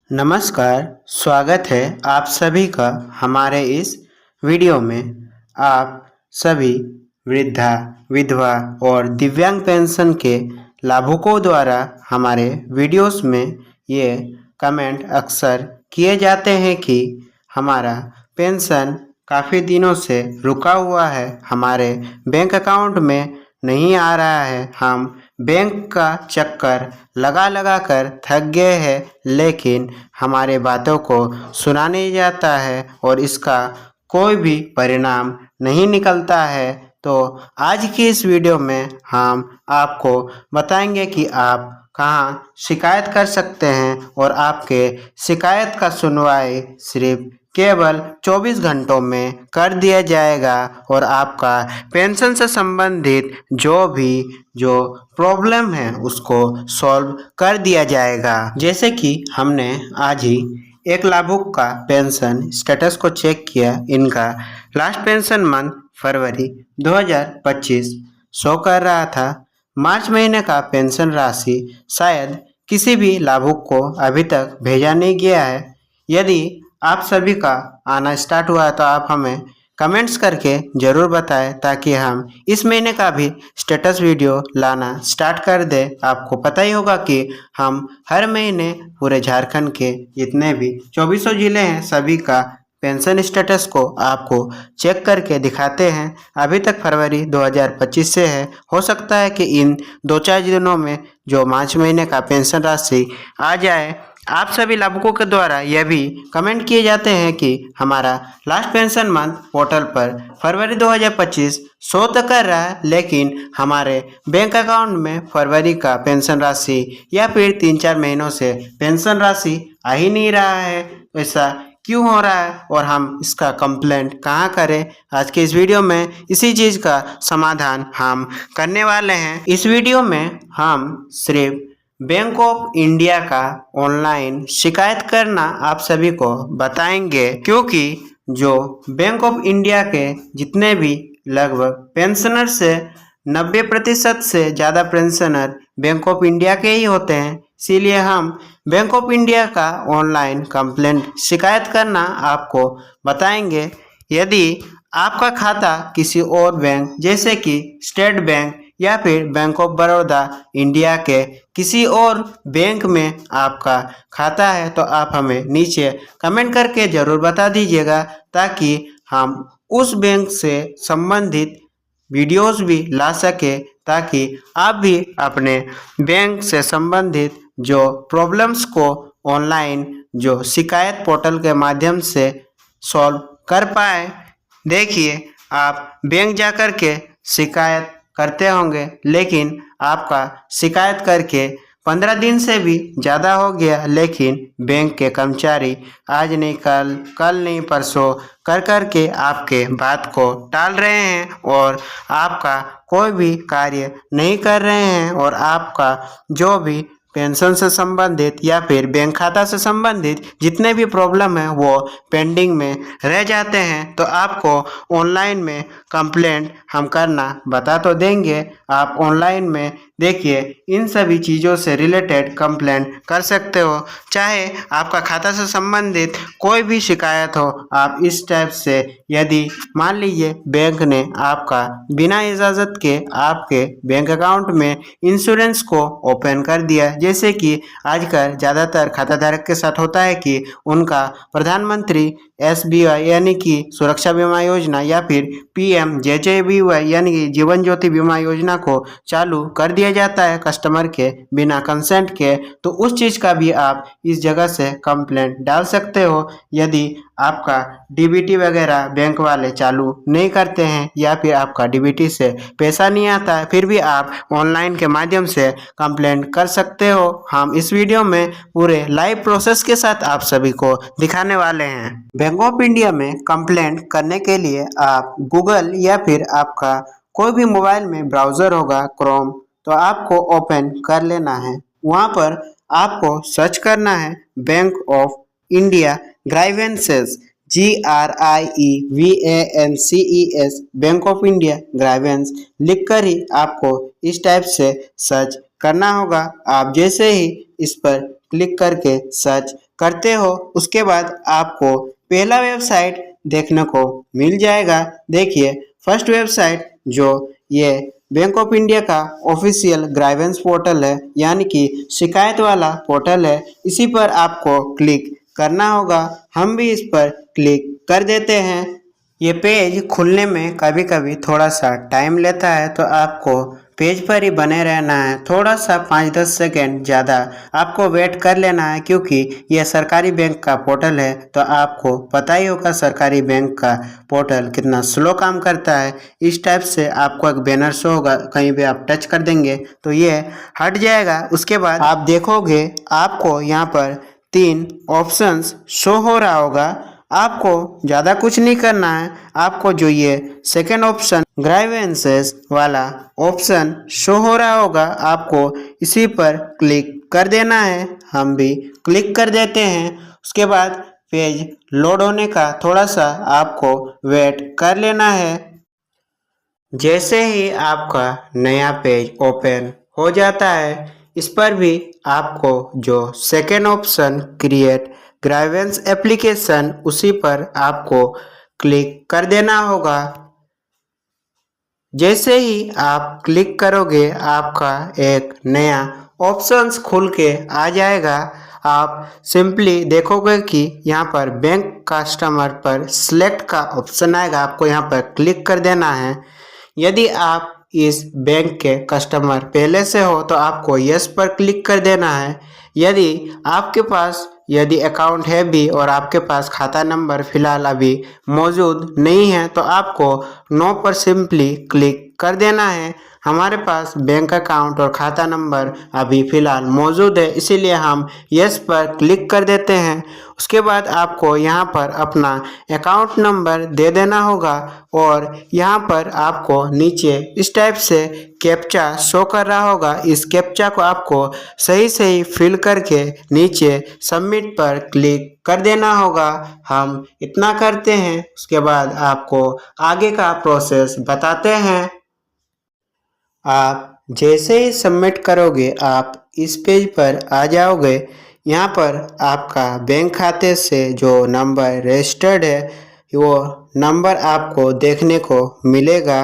नमस्कार, स्वागत है आप सभी का हमारे इस वीडियो में। आप सभी वृद्धा, विधवा और दिव्यांग पेंशन के लाभुकों द्वारा हमारे वीडियोस में ये कमेंट अक्सर किए जाते हैं कि हमारा पेंशन काफ़ी दिनों से रुका हुआ है, हमारे बैंक अकाउंट में नहीं आ रहा है, हम बैंक का चक्कर लगा लगा कर थक गए हैं, लेकिन हमारे बातों को सुना नहीं जाता है और इसका कोई भी परिणाम नहीं निकलता है। तो आज की इस वीडियो में हम आपको बताएंगे कि आप कहां शिकायत कर सकते हैं और आपके शिकायत का सुनवाई सिर्फ केवल 24 घंटों में कर दिया जाएगा और आपका पेंशन से संबंधित जो प्रॉब्लम है उसको सॉल्व कर दिया जाएगा। जैसे कि हमने आज ही एक लाभुक का पेंशन स्टेटस को चेक किया। इनका लास्ट पेंशन मंथ फरवरी 2025 शो कर रहा था। मार्च महीने का पेंशन राशि शायद किसी भी लाभुक को अभी तक भेजा नहीं गया है। यदि आप सभी का आना स्टार्ट हुआ है तो आप हमें कमेंट्स करके ज़रूर बताएं ताकि हम इस महीने का भी स्टेटस वीडियो लाना स्टार्ट कर दें। आपको पता ही होगा कि हम हर महीने पूरे झारखंड के जितने भी 2400 ज़िले हैं सभी का पेंशन स्टेटस को आपको चेक करके दिखाते हैं। अभी तक फरवरी 2025 से है, हो सकता है कि इन 2-4 दिनों में जो मार्च महीने का पेंशन राशि आ जाए। आप सभी लाभुकों के द्वारा यह भी कमेंट किए जाते हैं कि हमारा लास्ट पेंशन मंथ पोर्टल पर फरवरी 2025 शो तो कर रहा है, लेकिन हमारे बैंक अकाउंट में फरवरी का पेंशन राशि या फिर 3-4 महीनों से पेंशन राशि आ ही नहीं रहा है। ऐसा क्यों हो रहा है और हम इसका कंप्लेंट कहाँ करें? आज के इस वीडियो में इसी चीज़ का समाधान हम करने वाले हैं। इस वीडियो में हम सिर्फ बैंक ऑफ इंडिया का ऑनलाइन शिकायत करना आप सभी को बताएंगे, क्योंकि जो बैंक ऑफ इंडिया के जितने भी लगभग पेंशनर से 90% से ज़्यादा पेंशनर बैंक ऑफ इंडिया के ही होते हैं। इसीलिए हम बैंक ऑफ इंडिया का ऑनलाइन कंप्लेंट शिकायत करना आपको बताएंगे। यदि आपका खाता किसी और बैंक जैसे कि स्टेट बैंक या फिर बैंक ऑफ बड़ौदा इंडिया के किसी और बैंक में आपका खाता है तो आप हमें नीचे कमेंट करके ज़रूर बता दीजिएगा, ताकि हम उस बैंक से संबंधित वीडियोस भी ला सके, ताकि आप भी अपने बैंक से संबंधित जो प्रॉब्लम्स को ऑनलाइन जो शिकायत पोर्टल के माध्यम से सॉल्व कर पाए। देखिए, आप बैंक जाकर के शिकायत करते होंगे, लेकिन आपका शिकायत करके 15 दिन से भी ज़्यादा हो गया, लेकिन बैंक के कर्मचारी आज नहीं कल नहीं परसों कर के आपके बात को टाल रहे हैं और आपका कोई भी कार्य नहीं कर रहे हैं और आपका जो भी पेंशन से संबंधित या फिर बैंक खाता से संबंधित जितने भी प्रॉब्लम है वो पेंडिंग में रह जाते हैं। तो आपको ऑनलाइन में कंप्लेंट हम करना बता तो देंगे। आप ऑनलाइन में देखिए इन सभी चीज़ों से रिलेटेड कंप्लेंट कर सकते हो। चाहे आपका खाता से संबंधित कोई भी शिकायत हो, आप इस टाइप से, यदि मान लीजिए बैंक ने आपका बिना इजाज़त के आपके बैंक अकाउंट में इंश्योरेंस को ओपन कर दिया, जैसे कि आजकल ज़्यादातर खाताधारक के साथ होता है कि उनका प्रधानमंत्री SBY यानी कि सुरक्षा बीमा योजना या फिर PMJJBY यानी कि जीवन ज्योति बीमा योजना को चालू कर दिया जाता है कस्टमर के बिना कंसेंट के, तो उस चीज़ का भी आप इस जगह से कंप्लेंट डाल सकते हो। यदि आपका DBT वगैरह बैंक वाले चालू नहीं करते हैं या फिर आपका DBT से पैसा नहीं आता है, फिर भी आप ऑनलाइन के माध्यम से कंप्लेंट कर सकते हो। हम इस वीडियो में पूरे लाइव प्रोसेस के साथ आप सभी को दिखाने वाले हैं। बैंक ऑफ इंडिया में कंप्लेंट करने के लिए आप गूगल या फिर आपका कोई भी मोबाइल में ब्राउज़र होगा क्रोम, तो आपको ओपन कर लेना है। वहाँ पर आपको सर्च करना है Bank of India grievances GRIEVANCES Bank of India grievance लिख कर ही आपको इस टाइप से सर्च करना होगा। आप जैसे ही इस पर क्लिक करके सर्च करते हो उसके बाद आपको पहला वेबसाइट देखने को मिल जाएगा। देखिए फर्स्ट वेबसाइट जो ये बैंक ऑफ इंडिया का ऑफिशियल ग्राइवेंस पोर्टल है, यानी कि शिकायत वाला पोर्टल है, इसी पर आपको क्लिक करना होगा। हम भी इस पर क्लिक कर देते हैं। ये पेज खुलने में कभी कभी थोड़ा सा टाइम लेता है, तो आपको पेज पर ही बने रहना है। थोड़ा सा 5-10 सेकेंड ज़्यादा आपको वेट कर लेना है, क्योंकि यह सरकारी बैंक का पोर्टल है, तो आपको पता ही होगा सरकारी बैंक का पोर्टल कितना स्लो काम करता है। इस टाइप से आपको एक बैनर शो होगा, कहीं भी आप टच कर देंगे तो ये हट जाएगा। उसके बाद आप देखोगे आपको यहाँ पर 3 ऑप्शंस शो हो रहा होगा। आपको ज़्यादा कुछ नहीं करना है। आपको जो ये सेकेंड ऑप्शन ग्राइवेंसेस वाला ऑप्शन शो हो रहा होगा, आपको इसी पर क्लिक कर देना है। हम भी क्लिक कर देते हैं। उसके बाद पेज लोड होने का थोड़ा सा आपको वेट कर लेना है। जैसे ही आपका नया पेज ओपन हो जाता है, इस पर भी आपको जो सेकेंड ऑप्शन क्रिएट ग्राइवेंस एप्लीकेशन, उसी पर आपको क्लिक कर देना होगा। जैसे ही आप क्लिक करोगे आपका एक नया ऑप्शंस खुल के आ जाएगा। आप सिंपली देखोगे कि यहाँ पर बैंक कस्टमर पर सिलेक्ट का ऑप्शन आएगा, आपको यहाँ पर क्लिक कर देना है। यदि आप इस बैंक के कस्टमर पहले से हो तो आपको यस पर क्लिक कर देना है। यदि अकाउंट है भी और आपके पास खाता नंबर फिलहाल अभी मौजूद नहीं है, तो आपको नो पर सिंपली क्लिक कर देना है। हमारे पास बैंक अकाउंट और खाता नंबर अभी फ़िलहाल मौजूद है, इसीलिए हम यस पर क्लिक कर देते हैं। उसके बाद आपको यहाँ पर अपना अकाउंट नंबर दे देना होगा और यहाँ पर आपको नीचे इस टाइप से कैप्चा शो कर रहा होगा। इस कैप्चा को आपको सही सही फिल करके नीचे सबमिट पर क्लिक कर देना होगा। हम इतना करते हैं, उसके बाद आपको आगे का प्रोसेस बताते हैं। आप जैसे ही सबमिट करोगे आप इस पेज पर आ जाओगे। यहाँ पर आपका बैंक खाते से जो नंबर रजिस्टर्ड है वो नंबर आपको देखने को मिलेगा।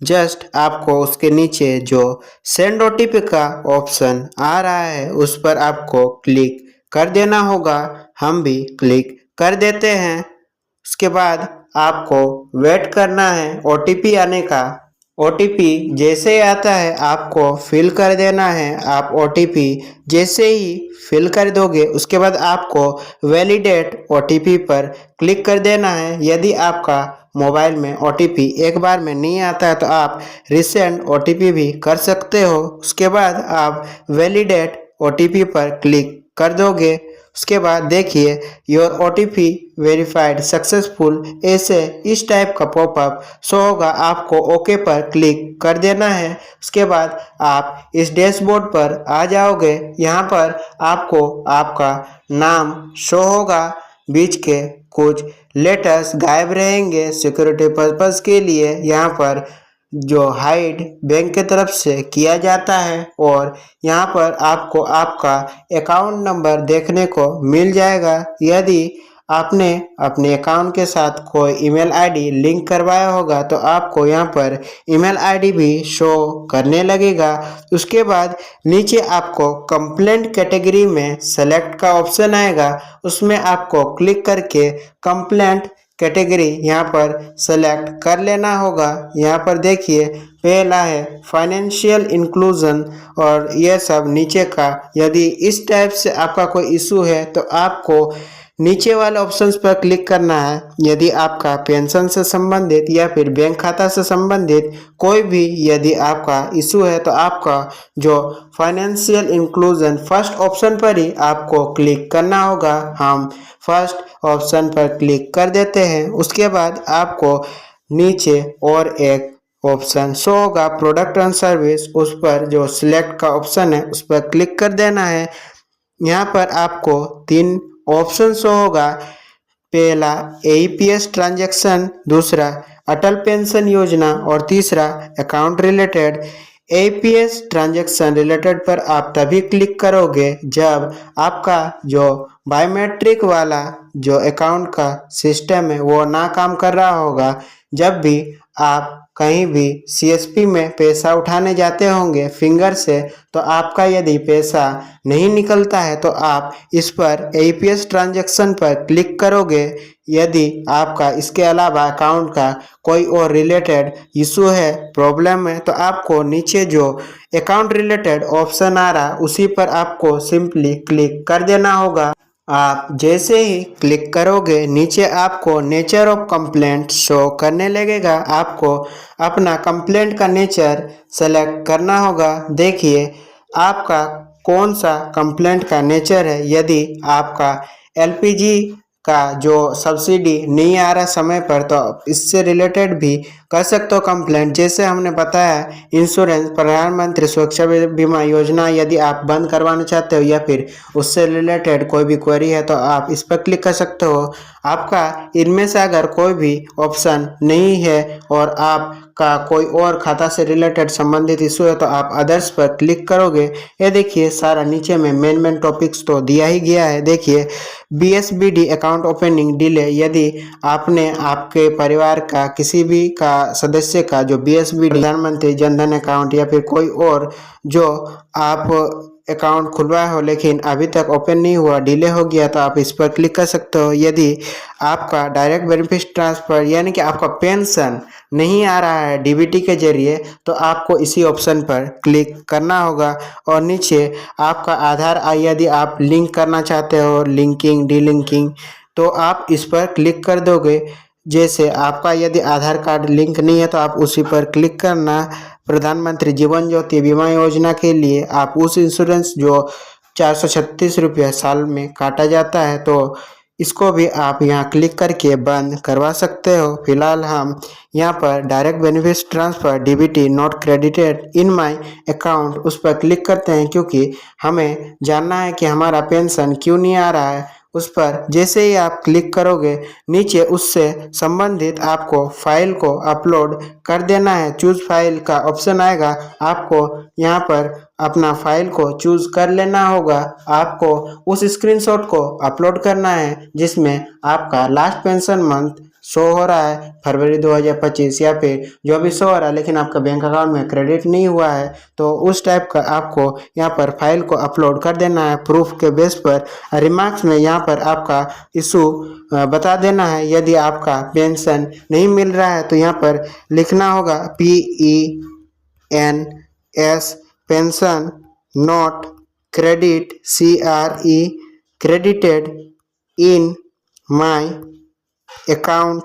जस्ट आपको उसके नीचे जो सेंड ओटीपी का ऑप्शन आ रहा है उस पर आपको क्लिक कर देना होगा। हम भी क्लिक कर देते हैं। उसके बाद आपको वेट करना है ओटीपी आने का। ओटीपी जैसे ही आता है आपको फिल कर देना है। आप ओटीपी जैसे ही फिल कर दोगे उसके बाद आपको वैलिडेट ओटीपी पर क्लिक कर देना है। यदि आपका मोबाइल में ओटीपी एक बार में नहीं आता है तो आप रिसेंट ओटीपी भी कर सकते हो। उसके बाद आप वैलिडेट ओटीपी पर क्लिक कर दोगे। उसके बाद देखिए योर ओटीपी वेरीफाइड सक्सेसफुल, ऐसे इस टाइप का पॉपअप शो होगा। आपको ओके पर क्लिक कर देना है। उसके बाद आप इस डैशबोर्ड पर आ जाओगे। यहाँ पर आपको आपका नाम शो होगा, बीच के कुछ लेटर्स गायब रहेंगे सिक्योरिटी पर्पस के लिए। यहाँ पर जो हाइड बैंक की तरफ से किया जाता है और यहाँ पर आपको आपका अकाउंट नंबर देखने को मिल जाएगा। यदि आपने अपने अकाउंट के साथ कोई ईमेल आईडी लिंक करवाया होगा तो आपको यहाँ पर ईमेल आईडी भी शो करने लगेगा। उसके बाद नीचे आपको कंप्लेंट कैटेगरी में सेलेक्ट का ऑप्शन आएगा, उसमें आपको क्लिक करके कंप्लेंट कैटेगरी यहाँ पर सेलेक्ट कर लेना होगा। यहाँ पर देखिए पहला है फाइनेंशियल इंक्लूजन और यह सब नीचे का। यदि इस टाइप से आपका कोई इशू है तो आपको नीचे वाले ऑप्शंस पर क्लिक करना है। यदि आपका पेंशन से संबंधित या फिर बैंक खाता से संबंधित कोई भी यदि आपका इशू है तो आपका जो फाइनेंशियल इंक्लूजन फर्स्ट ऑप्शन पर ही आपको क्लिक करना होगा। हम फर्स्ट ऑप्शन पर क्लिक कर देते हैं। उसके बाद आपको नीचे और एक ऑप्शन शो होगा प्रोडक्ट एंड सर्विस, उस पर जो सिलेक्ट का ऑप्शन है उस पर क्लिक कर देना है। यहाँ पर आपको 3 ऑप्शन शो होगा, पहला एईपीएस ट्रांजैक्शन, दूसरा अटल पेंशन योजना और तीसरा account related. APS transaction related पर आप तभी क्लिक करोगे जब आपका जो बायोमेट्रिक वाला जो अकाउंट का सिस्टम है वो ना काम कर रहा होगा। जब भी आप कहीं भी सीएसपी में पैसा उठाने जाते होंगे फिंगर से, तो आपका यदि पैसा नहीं निकलता है तो आप इस पर एपीएस ट्रांजैक्शन पर क्लिक करोगे। यदि आपका इसके अलावा अकाउंट का कोई और रिलेटेड इशू है, प्रॉब्लम है, तो आपको नीचे जो अकाउंट रिलेटेड ऑप्शन आ रहा उसी पर आपको सिंपली क्लिक कर देना होगा। आप जैसे ही क्लिक करोगे नीचे आपको नेचर ऑफ कंप्लेंट शो करने लगेगा। आपको अपना कंप्लेंट का नेचर सेलेक्ट करना होगा। देखिए आपका कौन सा कंप्लेंट का नेचर है। यदि आपका एलपीजी का जो सब्सिडी नहीं आ रहा समय पर, तो इससे रिलेटेड भी कर सकते हो कंप्लेंट। जैसे हमने बताया इंश्योरेंस प्रधानमंत्री सुरक्षा बीमा योजना यदि आप बंद करवाना चाहते हो या फिर उससे रिलेटेड कोई भी क्वेरी है तो आप इस पर क्लिक कर सकते हो। आपका इनमें से अगर कोई भी ऑप्शन नहीं है और आपका कोई और खाता से रिलेटेड संबंधित इशू है तो आप अदर्स पर क्लिक करोगे। ये देखिए सारा नीचे में मेन टॉपिक्स तो दिया ही गया है। देखिए बीएसबीडी अकाउंट ओपनिंग डिले, यदि आपने आपके परिवार का किसी भी का सदस्य का जो बीएसबीडी प्रधानमंत्री जनधन अकाउंट या फिर कोई और जो आप अकाउंट खुलवाया हो लेकिन अभी तक ओपन नहीं हुआ, डिले हो गया, तो आप इस पर क्लिक कर सकते हो। यदि आपका डायरेक्ट बेनिफिट ट्रांसफ़र यानी कि आपका पेंशन नहीं आ रहा है डीबीटी के जरिए, तो आपको इसी ऑप्शन पर क्लिक करना होगा। और नीचे आपका आधार यदि आप लिंक करना चाहते हो, लिंकिंग डीलिंकिंग, तो आप इस पर क्लिक कर दोगे। जैसे आपका यदि आधार कार्ड लिंक नहीं है तो आप उसी पर क्लिक करना। प्रधानमंत्री जीवन ज्योति बीमा योजना के लिए आप उस इंश्योरेंस जो 436 रुपये साल में काटा जाता है, तो इसको भी आप यहाँ क्लिक करके बंद करवा सकते हो। फिलहाल हम यहाँ पर direct benefit transfer DBT not credited in my account उस पर क्लिक करते हैं, क्योंकि हमें जानना है कि हमारा पेंशन क्यों नहीं आ रहा है। उस पर जैसे ही आप क्लिक करोगे नीचे उससे संबंधित आपको फाइल को अपलोड कर देना है। चूज फाइल का ऑप्शन आएगा, आपको यहाँ पर अपना फाइल को चूज कर लेना होगा। आपको उस स्क्रीनशॉट को अपलोड करना है जिसमें आपका लास्ट पेंशन मंथ शो हो रहा है फरवरी 2025 या फिर जो भी शो हो रहा है लेकिन आपका बैंक अकाउंट में क्रेडिट नहीं हुआ है, तो उस टाइप का आपको यहाँ पर फाइल को अपलोड कर देना है प्रूफ के बेस पर। रिमार्क्स में यहाँ पर आपका इशू बता देना है। यदि आपका पेंशन नहीं मिल रहा है तो यहाँ पर लिखना होगा PENS pension not credit CRE credited in my account.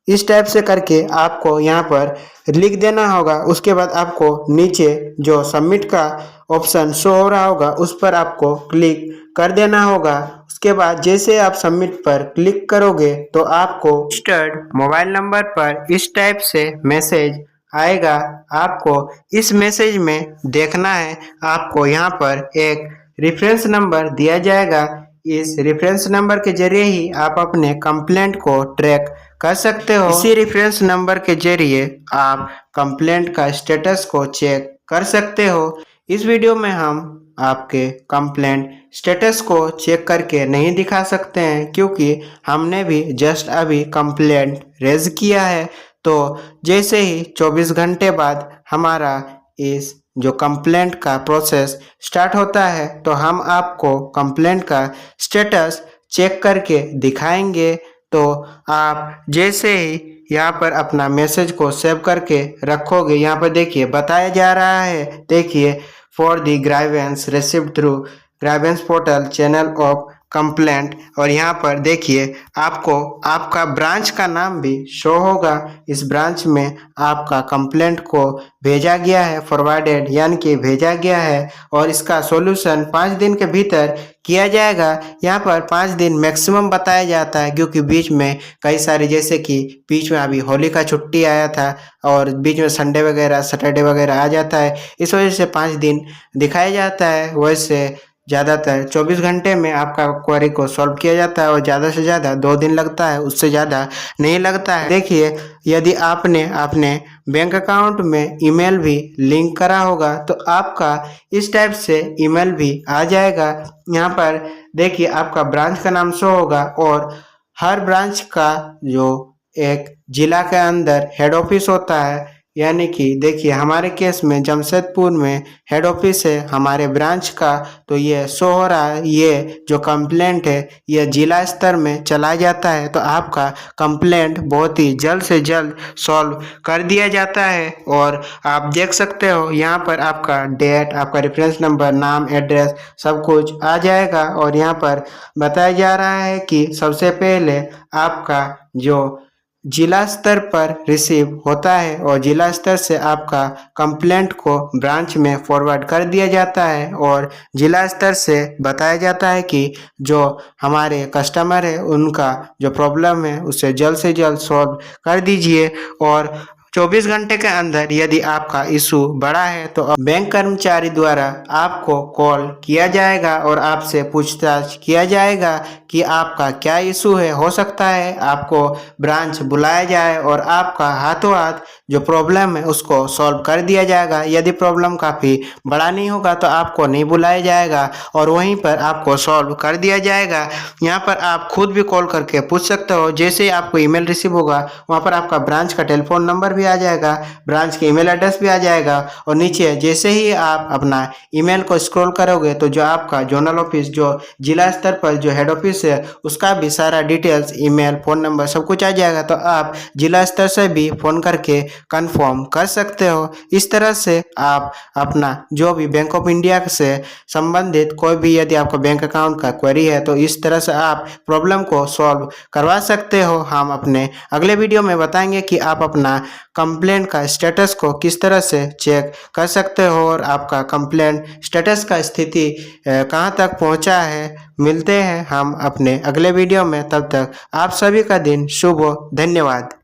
इस टाइप से करके आपको यहाँ पर लिख देना होगा। उसके बाद आपको नीचे जो सबमिट का ऑप्शन शो हो रहा होगा उस पर आपको क्लिक कर देना होगा। उसके बाद जैसे आप सबमिट पर क्लिक करोगे तो आपको रजिस्टर्ड मोबाइल नंबर पर इस टाइप से मैसेज आएगा। आपको इस मैसेज में देखना है, आपको यहाँ पर एक रेफरेंस नंबर दिया जाएगा। इस रेफरेंस नंबर के जरिए ही आप अपने कंप्लेंट को ट्रैक कर सकते हो। इसी रेफरेंस नंबर के जरिए आप कंप्लेंट का स्टेटस को चेक कर सकते हो। इस वीडियो में हम आपके कंप्लेंट स्टेटस को चेक करके नहीं दिखा सकते हैं, क्योंकि हमने भी जस्ट अभी कंप्लेंट रेज किया है। तो जैसे ही 24 घंटे बाद हमारा इस जो कंप्लेंट का प्रोसेस स्टार्ट होता है तो हम आपको कंप्लेंट का स्टेटस चेक करके दिखाएंगे। तो आप जैसे ही यहाँ पर अपना मैसेज को सेव करके रखोगे, यहाँ पर देखिए बताया जा रहा है, देखिए for the grievance received through grievance portal channel of complaint, और यहाँ पर देखिए आपको आपका ब्रांच का नाम भी शो होगा। इस ब्रांच में आपका कंप्लेंट को भेजा गया है, फॉरवर्डेड यानी कि भेजा गया है, और इसका सॉल्यूशन 5 दिन के भीतर किया जाएगा। यहाँ पर 5 दिन मैक्सिमम बताया जाता है, क्योंकि बीच में कई सारे जैसे कि बीच में अभी होली का छुट्टी आया था और बीच में संडे वगैरह सैटरडे वगैरह आ जाता है, इस वजह से 5 दिन दिखाया जाता है। वैसे ज़्यादातर 24 घंटे में आपका क्वेरी को सॉल्व किया जाता है और ज़्यादा से ज़्यादा 2 दिन लगता है, उससे ज़्यादा नहीं लगता है। देखिए, यदि आपने अपने बैंक अकाउंट में ईमेल भी लिंक करा होगा तो आपका इस टाइप से ईमेल भी आ जाएगा। यहाँ पर देखिए आपका ब्रांच का नाम शो होगा और हर ब्रांच का जो एक जिला के अंदर हेड ऑफिस होता है, यानी कि देखिए हमारे केस में जमशेदपुर में हेड ऑफिस है हमारे ब्रांच का, तो ये शो हो रहा है। ये जो कंप्लेंट है ये जिला स्तर में चला जाता है, तो आपका कंप्लेंट बहुत ही जल्द से जल्द सॉल्व कर दिया जाता है। और आप देख सकते हो यहाँ पर आपका डेट, आपका रेफरेंस नंबर, नाम, एड्रेस सब कुछ आ जाएगा। और यहाँ पर बताया जा रहा है कि सबसे पहले आपका जो जिला स्तर पर रिसीव होता है और जिला स्तर से आपका कंप्लेंट को ब्रांच में फॉरवर्ड कर दिया जाता है और जिला स्तर से बताया जाता है कि जो हमारे कस्टमर है उनका जो प्रॉब्लम है उसे जल्द से जल्द सॉल्व कर दीजिए। और 24 घंटे के अंदर यदि आपका इशू बड़ा है तो बैंक कर्मचारी द्वारा आपको कॉल किया जाएगा और आपसे पूछताछ किया जाएगा कि आपका क्या इशू है। हो सकता है आपको ब्रांच बुलाया जाए और आपका हाथों हाथ जो प्रॉब्लम है उसको सॉल्व कर दिया जाएगा। यदि प्रॉब्लम काफ़ी बड़ा नहीं होगा तो आपको नहीं बुलाया जाएगा और वहीं पर आपको सॉल्व कर दिया जाएगा। यहाँ पर आप खुद भी कॉल करके पूछ सकते हो। जैसे ही आपको ईमेल रिसीव होगा वहाँ पर आपका ब्रांच का टेलीफोन नंबर भी आ जाएगा, ब्रांच के ईमेल एड्रेस भी आ जाएगा और नीचे जैसे ही आप अपना ईमेल को स्क्रॉल करोगे तो जो आपका जोनल ऑफिस, जो जिला स्तर पर जो हेड ऑफिस है, उसका भी सारा डिटेल्स, ईमेल, फ़ोन नंबर सब कुछ आ जाएगा। तो आप जिला स्तर से भी फ़ोन करके कंफर्म कर सकते हो। इस तरह से आप अपना जो भी बैंक ऑफ इंडिया से संबंधित कोई भी यदि आपका बैंक अकाउंट का क्वेरी है तो इस तरह से आप प्रॉब्लम को सॉल्व करवा सकते हो। हम अपने अगले वीडियो में बताएंगे कि आप अपना कंप्लेंट का स्टेटस को किस तरह से चेक कर सकते हो और आपका कंप्लेंट स्टेटस का स्थिति कहाँ तक पहुँचा है। मिलते हैं हम अपने अगले वीडियो में, तब तक आप सभी का दिन शुभ हो। धन्यवाद।